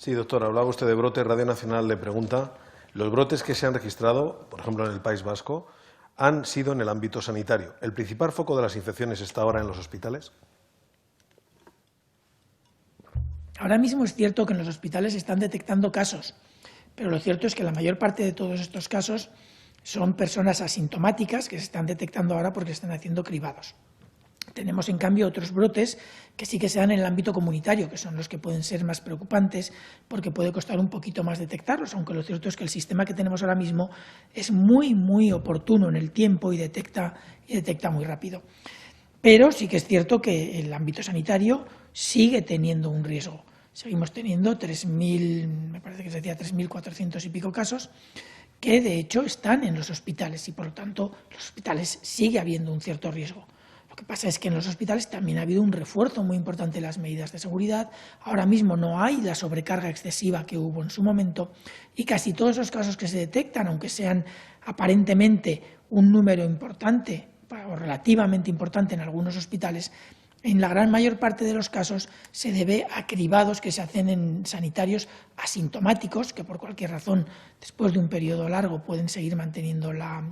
Sí, doctor, hablaba usted de brotes. Radio Nacional le pregunta, los brotes que se han registrado, por ejemplo, en el País Vasco, han sido en el ámbito sanitario. ¿El principal foco de las infecciones está ahora en los hospitales? Ahora mismo es cierto que en los hospitales se están detectando casos, pero lo cierto es que la mayor parte de todos estos casos son personas asintomáticas que se están detectando ahora porque están haciendo cribados. Tenemos, en cambio, otros brotes que sí que se dan en el ámbito comunitario, que son los que pueden ser más preocupantes porque puede costar un poquito más detectarlos, aunque lo cierto es que el sistema que tenemos ahora mismo es muy oportuno en el tiempo y detecta muy rápido. Pero sí que es cierto que el ámbito sanitario sigue teniendo un riesgo. Seguimos teniendo 3.000, me parece que se decía 3.400 y pico casos, que de hecho están en los hospitales y por lo tanto en los hospitales sigue habiendo un cierto riesgo. Lo que pasa es que en los hospitales también ha habido un refuerzo muy importante de las medidas de seguridad. Ahora mismo no hay la sobrecarga excesiva que hubo en su momento y casi todos esos casos que se detectan, aunque sean aparentemente un número importante o relativamente importante en algunos hospitales, en la gran mayor parte de los casos se debe a cribados que se hacen en sanitarios asintomáticos, que por cualquier razón, después de un periodo largo, pueden seguir manteniendo la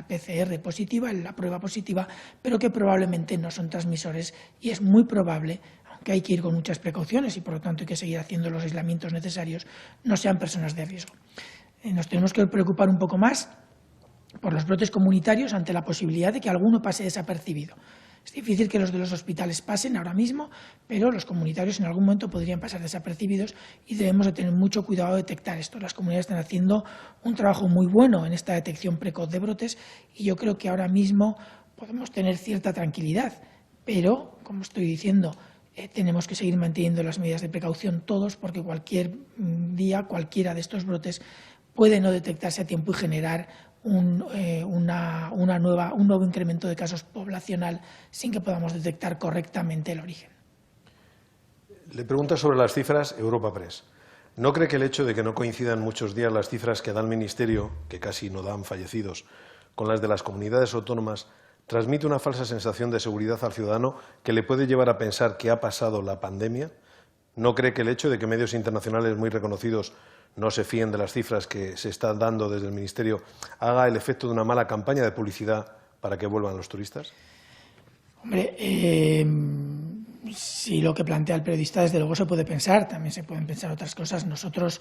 PCR positiva, la prueba positiva, pero que probablemente no son transmisores y es muy probable, aunque hay que ir con muchas precauciones y por lo tanto hay que seguir haciendo los aislamientos necesarios, no sean personas de riesgo. Nos tenemos que preocupar un poco más por los brotes comunitarios ante la posibilidad de que alguno pase desapercibido. Es difícil que los de los hospitales pasen ahora mismo, pero los comunitarios en algún momento podrían pasar desapercibidos y debemos de tener mucho cuidado de detectar esto. Las comunidades están haciendo un trabajo muy bueno en esta detección precoz de brotes y yo creo que ahora mismo podemos tener cierta tranquilidad, pero, como estoy diciendo, tenemos que seguir manteniendo las medidas de precaución todos porque cualquier día, cualquiera de estos brotes puede no detectarse a tiempo y generar un nuevo incremento de casos poblacional sin que podamos detectar correctamente el origen. Le pregunta sobre las cifras Europa Press. ¿No cree que el hecho de que no coincidan muchos días las cifras que da el Ministerio, que casi no dan fallecidos, con las de las comunidades autónomas, transmite una falsa sensación de seguridad al ciudadano que le puede llevar a pensar que ha pasado la pandemia? ¿No cree que el hecho de que medios internacionales muy reconocidos no se fíen de las cifras que se están dando desde el Ministerio haga el efecto de una mala campaña de publicidad para que vuelvan los turistas? Hombre, si lo que plantea el periodista desde luego se puede pensar, también se pueden pensar otras cosas. Nosotros,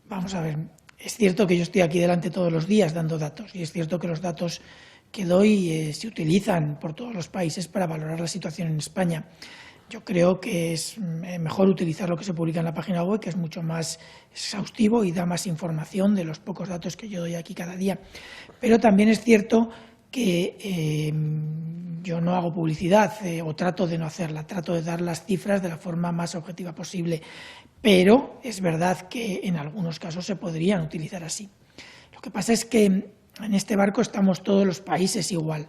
vamos a ver, es cierto que yo estoy aquí delante todos los días dando datos y es cierto que los datos que doy se utilizan por todos los países para valorar la situación en España. Yo creo que es mejor utilizar lo que se publica en la página web, que es mucho más exhaustivo y da más información de los pocos datos que yo doy aquí cada día. Pero también es cierto que yo no hago publicidad o trato de no hacerla, trato de dar las cifras de la forma más objetiva posible. Pero es verdad que en algunos casos se podrían utilizar así. Lo que pasa es que en este barco estamos todos los países igual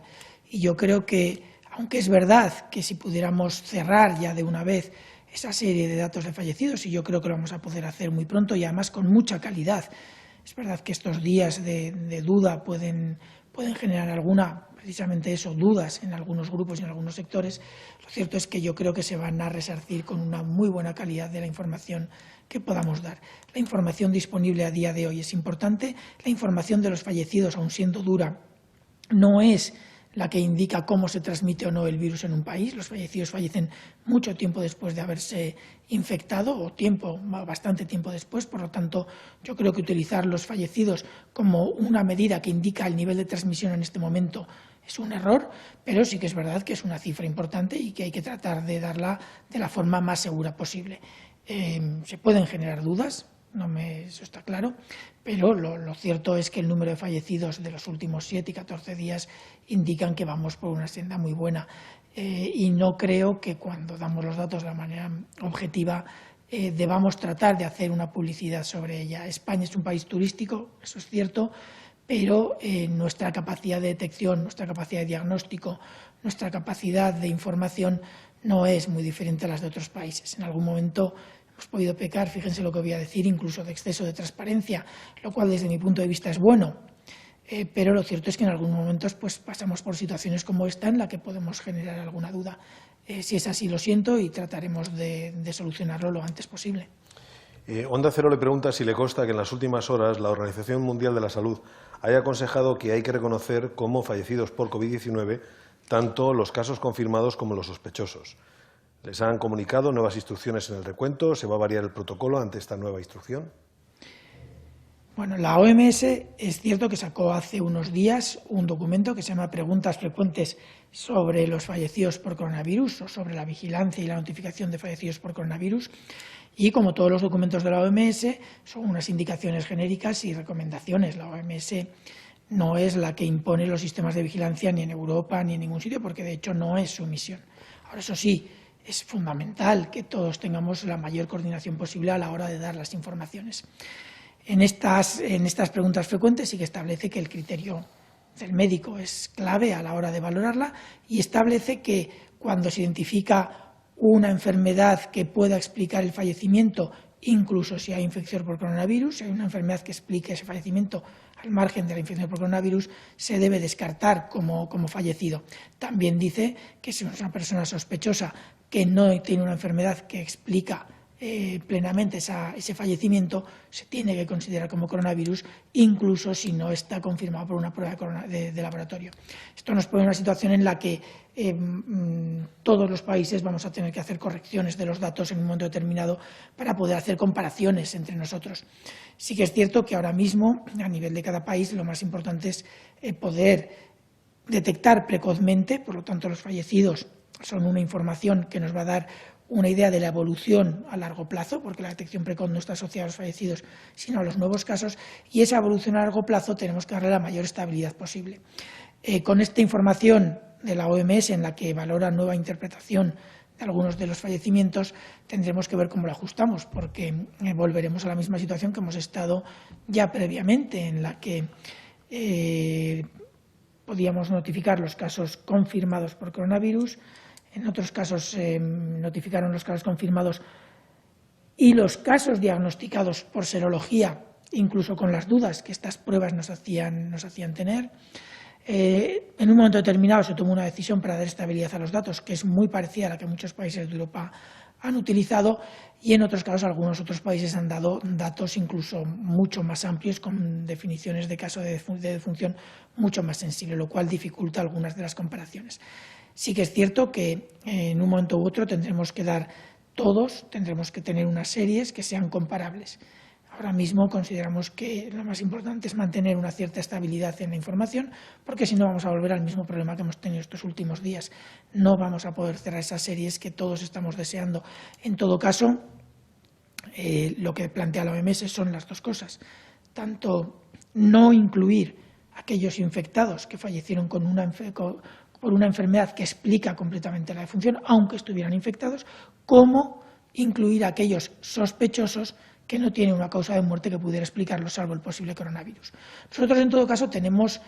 y yo creo que aunque es verdad que si pudiéramos cerrar ya de una vez esa serie de datos de fallecidos, y yo creo que lo vamos a poder hacer muy pronto y además con mucha calidad, es verdad que estos días de duda pueden generar precisamente eso, dudas en algunos grupos y en algunos sectores. Lo cierto es que yo creo que se van a resarcir con una muy buena calidad de la información que podamos dar. La información disponible a día de hoy es importante. La información de los fallecidos, aun siendo dura, no es la que indica cómo se transmite o no el virus en un país. Los fallecidos fallecen mucho tiempo después de haberse infectado o bastante tiempo después. Por lo tanto, yo creo que utilizar los fallecidos como una medida que indica el nivel de transmisión en este momento es un error, pero sí que es verdad que es una cifra importante y que hay que tratar de darla de la forma más segura posible. Se pueden generar dudas, eso está claro, pero lo cierto es que el número de fallecidos de los últimos 7 y 14 días indican que vamos por una senda muy buena y no creo que cuando damos los datos de la manera objetiva debamos tratar de hacer una publicidad sobre ella. España es un país turístico, eso es cierto, pero nuestra capacidad de detección, nuestra capacidad de diagnóstico, nuestra capacidad de información no es muy diferente a las de otros países. En algún momento hemos podido pecar, fíjense lo que voy a decir, incluso de exceso de transparencia, lo cual desde mi punto de vista es bueno, pero lo cierto es que en algunos momentos pues, pasamos por situaciones como esta en la que podemos generar alguna duda. Si es así, lo siento y trataremos de solucionarlo lo antes posible. Onda Cero le pregunta si le consta que en las últimas horas la Organización Mundial de la Salud haya aconsejado que hay que reconocer como fallecidos por COVID-19 tanto los casos confirmados como los sospechosos. ¿Les han comunicado nuevas instrucciones en el recuento? ¿Se va a variar el protocolo ante esta nueva instrucción? Bueno, la OMS es cierto que sacó hace unos días un documento que se llama Preguntas frecuentes sobre los fallecidos por coronavirus o sobre la vigilancia y la notificación de fallecidos por coronavirus. Y como todos los documentos de la OMS, son unas indicaciones genéricas y recomendaciones. La OMS no es la que impone los sistemas de vigilancia ni en Europa ni en ningún sitio, porque de hecho no es su misión. Ahora, eso sí, es fundamental que todos tengamos la mayor coordinación posible a la hora de dar las informaciones. En estas preguntas frecuentes sí que establece que el criterio del médico es clave a la hora de valorarla y establece que cuando se identifica una enfermedad que pueda explicar el fallecimiento, incluso si hay infección por coronavirus, si hay una enfermedad que explique ese fallecimiento al margen de la infección por coronavirus, se debe descartar como fallecido. También dice que si es una persona sospechosa que no tiene una enfermedad que explica plenamente ese fallecimiento, se tiene que considerar como coronavirus, incluso si no está confirmado por una prueba de laboratorio. Esto nos pone en una situación en la que todos los países vamos a tener que hacer correcciones de los datos en un momento determinado para poder hacer comparaciones entre nosotros. Sí que es cierto que ahora mismo, a nivel de cada país, lo más importante es poder detectar precozmente, por lo tanto los fallecidos son una información que nos va a dar una idea de la evolución a largo plazo, porque la detección precoz no está asociada a los fallecidos, sino a los nuevos casos, y esa evolución a largo plazo tenemos que darle la mayor estabilidad posible. Con esta información de la OMS, en la que valora nueva interpretación de algunos de los fallecimientos, tendremos que ver cómo lo ajustamos, porque volveremos a la misma situación que hemos estado ya previamente, en la que podíamos notificar los casos confirmados por coronavirus. En otros casos notificaron los casos confirmados y los casos diagnosticados por serología, incluso con las dudas que estas pruebas nos hacían tener. En un momento determinado se tomó una decisión para dar estabilidad a los datos, que es muy parecida a la que muchos países de Europa han utilizado, y en otros casos algunos otros países han dado datos incluso mucho más amplios, con definiciones de caso de defunción mucho más sensible, lo cual dificulta algunas de las comparaciones. Sí que es cierto que en un momento u otro tendremos que tendremos que tener unas series que sean comparables. Ahora mismo consideramos que lo más importante es mantener una cierta estabilidad en la información, porque si no vamos a volver al mismo problema que hemos tenido estos últimos días. No vamos a poder cerrar esas series que todos estamos deseando. En todo caso, lo que plantea la OMS son las dos cosas. Tanto no incluir aquellos infectados que fallecieron por una enfermedad que explica completamente la defunción, aunque estuvieran infectados, como incluir a aquellos sospechosos que no tienen una causa de muerte que pudiera explicarlo, salvo el posible coronavirus. Nosotros, en todo caso, tenemos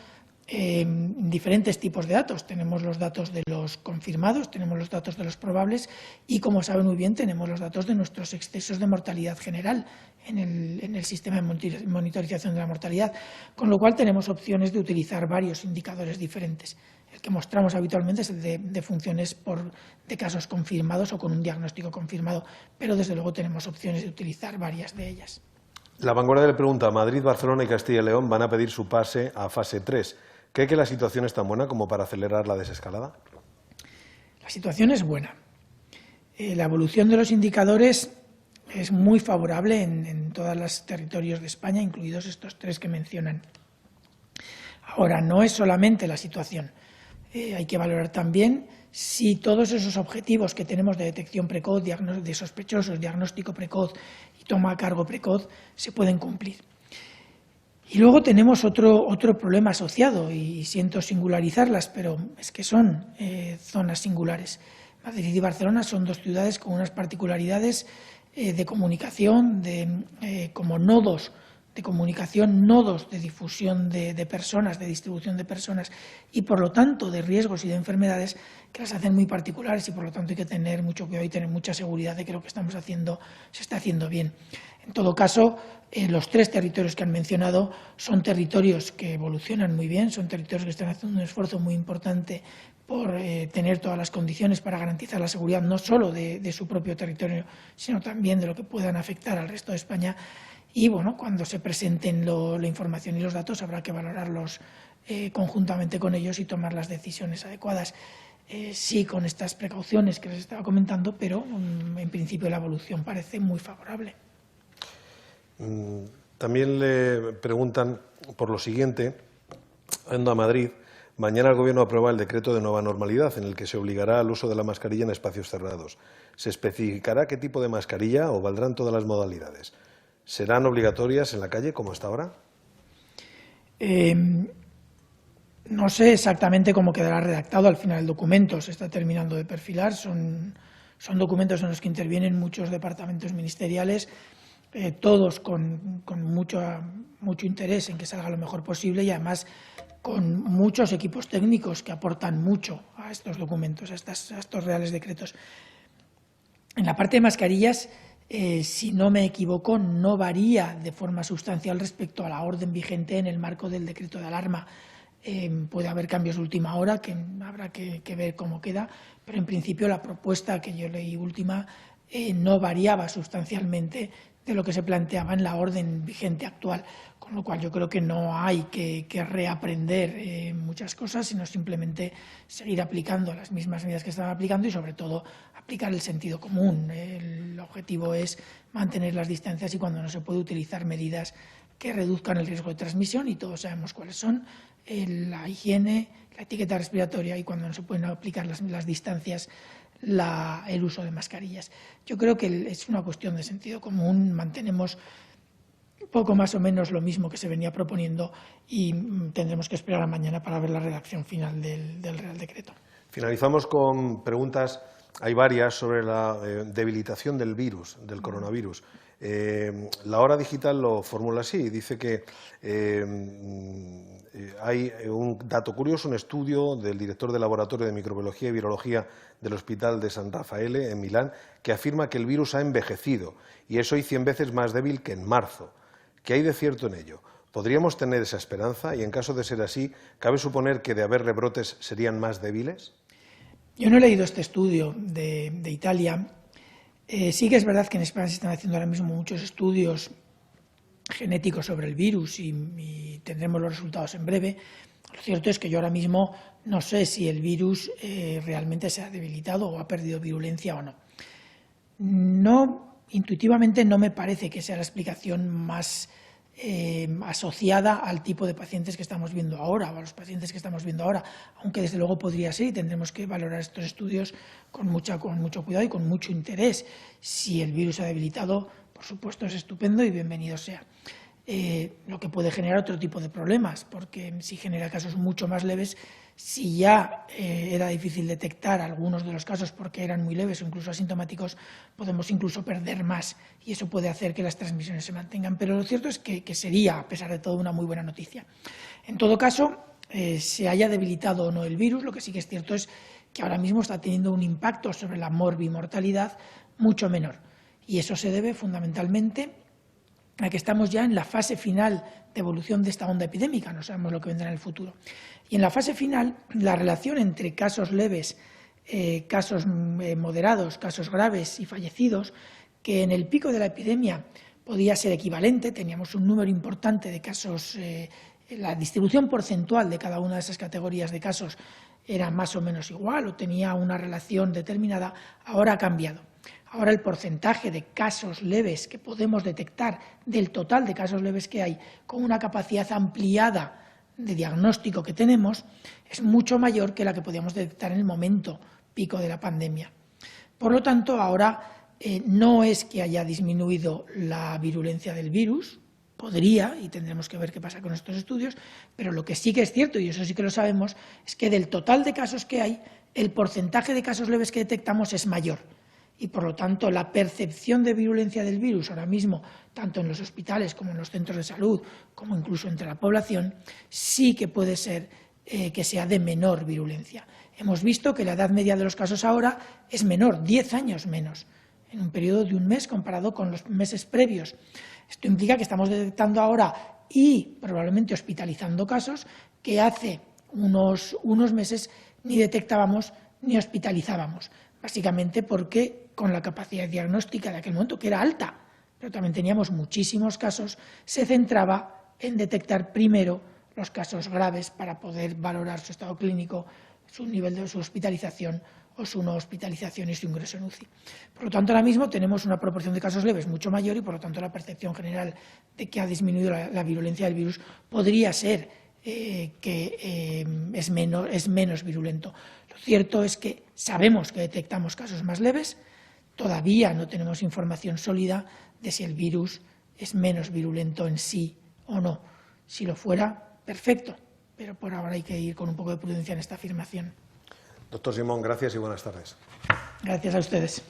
diferentes tipos de datos. Tenemos los datos de los confirmados, tenemos los datos de los probables y, como saben muy bien, tenemos los datos de nuestros excesos de mortalidad general en el sistema de monitorización de la mortalidad, con lo cual tenemos opciones de utilizar varios indicadores diferentes. El que mostramos habitualmente es el de funciones de casos confirmados o con un diagnóstico confirmado, pero desde luego tenemos opciones de utilizar varias de ellas. La Vanguardia le pregunta: Madrid, Barcelona y Castilla y León van a pedir su pase a fase 3. ¿Cree que la situación es tan buena como para acelerar la desescalada? La situación es buena. La evolución de los indicadores es muy favorable en todos los territorios de España, incluidos estos tres que mencionan. Ahora, no es solamente la situación. Hay que valorar también si todos esos objetivos que tenemos de detección precoz, de sospechosos, diagnóstico precoz y toma a cargo precoz se pueden cumplir. Y luego tenemos otro problema asociado, y siento singularizarlas, pero es que son zonas singulares. Madrid y Barcelona son dos ciudades con unas particularidades de comunicación, como nodos de comunicación, nodos de difusión de personas, de distribución de personas y, por lo tanto, de riesgos y de enfermedades que las hacen muy particulares y, por lo tanto, hay que tener mucho cuidado y tener mucha seguridad de que lo que estamos haciendo se está haciendo bien. En todo caso, los 3 territorios que han mencionado son territorios que evolucionan muy bien, son territorios que están haciendo un esfuerzo muy importante por tener todas las condiciones para garantizar la seguridad no solo de su propio territorio, sino también de lo que puedan afectar al resto de España. Y bueno, cuando se presenten la información y los datos habrá que valorarlos conjuntamente con ellos y tomar las decisiones adecuadas. Sí, con estas precauciones que les estaba comentando, pero en principio la evolución parece muy favorable. También le preguntan por lo siguiente, yendo a Madrid. Mañana el Gobierno aprueba el decreto de nueva normalidad en el que se obligará al uso de la mascarilla en espacios cerrados. ¿Se especificará qué tipo de mascarilla o valdrán todas las modalidades? ¿Serán obligatorias en la calle como hasta ahora? No sé exactamente cómo quedará redactado al final el documento. Se está terminando de perfilar. Son documentos en los que intervienen muchos departamentos ministeriales, todos con mucho interés en que salga lo mejor posible y además con muchos equipos técnicos que aportan mucho a estos documentos, a estos reales decretos. En la parte de mascarillas, si no me equivoco, no varía de forma sustancial respecto a la orden vigente en el marco del decreto de alarma. Puede haber cambios de última hora, que habrá que ver cómo queda, pero en principio la propuesta que yo leí última no variaba sustancialmente de lo que se planteaba en la orden vigente actual, con lo cual yo creo que no hay que reaprender muchas cosas, sino simplemente seguir aplicando las mismas medidas que estaban aplicando y, sobre todo, aplicar el sentido común. El objetivo es mantener las distancias y, cuando no se puede, utilizar medidas que reduzcan el riesgo de transmisión, y todos sabemos cuáles son: la higiene, la etiqueta respiratoria y, cuando no se pueden aplicar las distancias, el uso de mascarillas. Yo creo que es una cuestión de sentido común. Mantenemos poco más o menos lo mismo que se venía proponiendo y tendremos que esperar a mañana para ver la redacción final del Real Decreto. Finalizamos con preguntas. Hay varias sobre la debilitación del virus, del coronavirus. La Hora Digital lo formula así, dice que hay un dato curioso, un estudio del director del Laboratorio de Microbiología y Virología del Hospital de San Raffaele, en Milán, que afirma que el virus ha envejecido y es hoy 100 veces más débil que en marzo. ¿Qué hay de cierto en ello? ¿Podríamos tener esa esperanza? Y, en caso de ser así, ¿cabe suponer que, de haber rebrotes, serían más débiles? Yo no he leído este estudio de Italia. Sí que es verdad que en España se están haciendo ahora mismo muchos estudios genéticos sobre el virus y tendremos los resultados en breve. Lo cierto es que yo ahora mismo no sé si el virus realmente se ha debilitado o ha perdido virulencia o no. Intuitivamente no me parece que sea la explicación más asociada al tipo de pacientes que estamos viendo ahora o a los pacientes que estamos viendo ahora, aunque desde luego podría ser, y tendremos que valorar estos estudios con mucho cuidado y con mucho interés. Si el virus se ha debilitado, por supuesto es estupendo y bienvenido sea. Lo que puede generar otro tipo de problemas, porque si genera casos mucho más leves, si ya era difícil detectar algunos de los casos porque eran muy leves o incluso asintomáticos, podemos incluso perder más y eso puede hacer que las transmisiones se mantengan. Pero lo cierto es que sería, a pesar de todo, una muy buena noticia. En todo caso, se haya debilitado o no el virus, lo que sí que es cierto es que ahora mismo está teniendo un impacto sobre la morbimortalidad mucho menor. Y eso se debe fundamentalmente a que estamos ya en la fase final de evolución de esta onda epidémica, no sabemos lo que vendrá en el futuro. Y en la fase final, la relación entre casos leves, casos moderados, casos graves y fallecidos, que en el pico de la epidemia podía ser equivalente, teníamos un número importante de casos, la distribución porcentual de cada una de esas categorías de casos era más o menos igual o tenía una relación determinada, ahora ha cambiado. Ahora el porcentaje de casos leves que podemos detectar del total de casos leves que hay, con una capacidad ampliada de diagnóstico que tenemos, es mucho mayor que la que podíamos detectar en el momento pico de la pandemia. Por lo tanto, ahora no es que haya disminuido la virulencia del virus, podría, y tendremos que ver qué pasa con estos estudios, pero lo que sí que es cierto, y eso sí que lo sabemos, es que del total de casos que hay, el porcentaje de casos leves que detectamos es mayor. y, por lo tanto, la percepción de virulencia del virus ahora mismo, tanto en los hospitales como en los centros de salud, como incluso entre la población, sí que puede ser que sea de menor virulencia. Hemos visto que la edad media de los casos ahora es menor, 10 años menos, en un periodo de un mes comparado con los meses previos. Esto implica que estamos detectando ahora y probablemente hospitalizando casos que hace unos meses ni detectábamos ni hospitalizábamos, básicamente porque con la capacidad diagnóstica de aquel momento, que era alta, pero también teníamos muchísimos casos, se centraba en detectar primero los casos graves para poder valorar su estado clínico, su nivel de su hospitalización o su no hospitalización y su ingreso en UCI. Por lo tanto, ahora mismo tenemos una proporción de casos leves mucho mayor y, por lo tanto, la percepción general de que ha disminuido la virulencia del virus podría ser que es menos virulento. Lo cierto es que sabemos que detectamos casos más leves, todavía no tenemos información sólida de si el virus es menos virulento en sí o no. Si lo fuera, perfecto, pero por ahora hay que ir con un poco de prudencia en esta afirmación. Doctor Simón, gracias y buenas tardes. Gracias a ustedes.